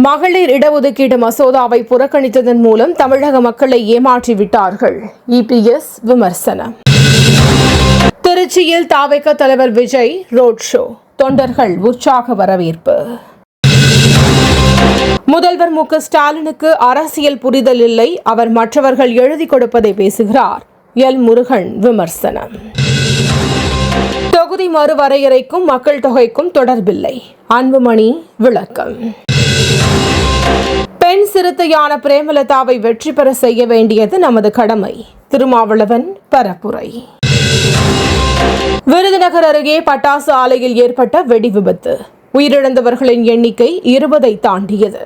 மகளிர் இடஒதுக்கீடு மசோதாவை புறக்கணித்ததன் மூலம் தமிழக மக்களை ஏமாற்றிவிட்டார்கள். இபிஎஸ் விமர்சனம். திருச்சியில் தாவேக தலைவர் விஜய் ரோட் ஷோ, தொண்டர்கள் உற்சாக வரவேற்பு. முதல்வர் மு க ஸ்டாலினுக்கு அரசியல் புரிதல் இல்லை, அவர் மற்றவர்கள் எழுதி கொடுப்பதை பேசுகிறார். எல் முருகன் விமர்சனம். தொகுதி மறுவரையறைக்கும் மக்கள் தொகைக்கும் தொடர்பில்லை, அன்புமணி விளக்கம். பெண் சிறுத்தையான பிரேமலதாவை வெற்றி பெற செய்ய வேண்டியது நமது கடமை, திருமாவளவன் பரப்புரை. விருதுநகர் அருகே பட்டாசு ஆலையில் ஏற்பட்ட வெடி விபத்து, உயிரிழந்தவர்களின் எண்ணிக்கை 20ஐ தாண்டியது.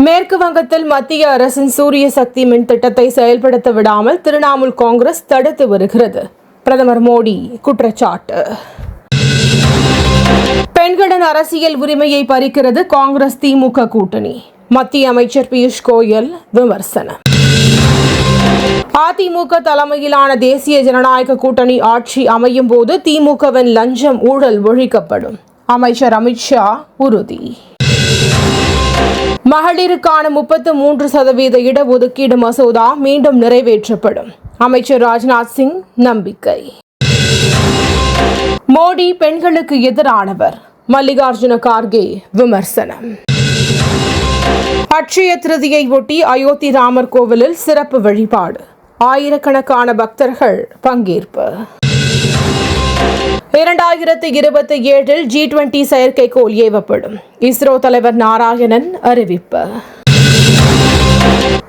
மேற்கு வங்கத்தில் மத்திய அரசின் சூரிய சக்தி மின் திட்டத்தை செயல்படுத்த விடாமல் திரிணாமுல் காங்கிரஸ் தடுத்து வருகிறது, பிரதமர் மோடி குற்றச்சாட்டு. பெண்களின் அரசியல் உரிமையை பறிக்கிறது காங்கிரஸ் திமுக கூட்டணி, மத்திய அமைச்சர் பியூஷ் கோயல் விமர்சனம். அதிமுக தலைமையிலான தேசிய ஜனநாயக கூட்டணி ஆட்சி அமையும் போது திமுகவின் லஞ்சம் ஊழல் ஒழிக்கப்படும், அமைச்சர் அமித்ஷா உறுதி. மகளிருக்கான 33% இடஒதுக்கீடு மசோதா மீண்டும் நிறைவேற்றப்படும், அமைச்சர் ராஜ்நாத் சிங் நம்பிக்கை. மோடி பெண்களுக்கு எதிரானவர், மல்லிகார்ஜுன கார்கே விமர்சனம். அட்சய திருதியை ஒட்டி அயோத்தி ராமர் கோவிலில் சிறப்பு வழிபாடு, ஆயிரக்கணக்கான பக்தர்கள் பங்கேற்பு. 2027 G20 செயற்கைக்கோள் ஏவப்படும், இஸ்ரோ தலைவர் நாராயணன் அறிவிப்பு.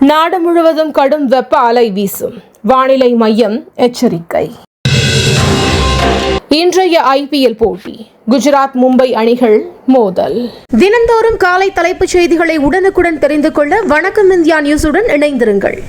நாடு முழுவதும் கடும் வெப்ப அலை வீசும், வானிலை மையம் எச்சரிக்கை. இன்றைய IPL போட்டி, குஜராத் மும்பை அணிகள் மோதல். தினந்தோறும் காலை தலைப்புச் செய்திகளை உடனுக்குடன் தெரிந்து கொள்ள வணக்கம் இந்தியா நியூஸுடன் இணைந்திருங்கள்.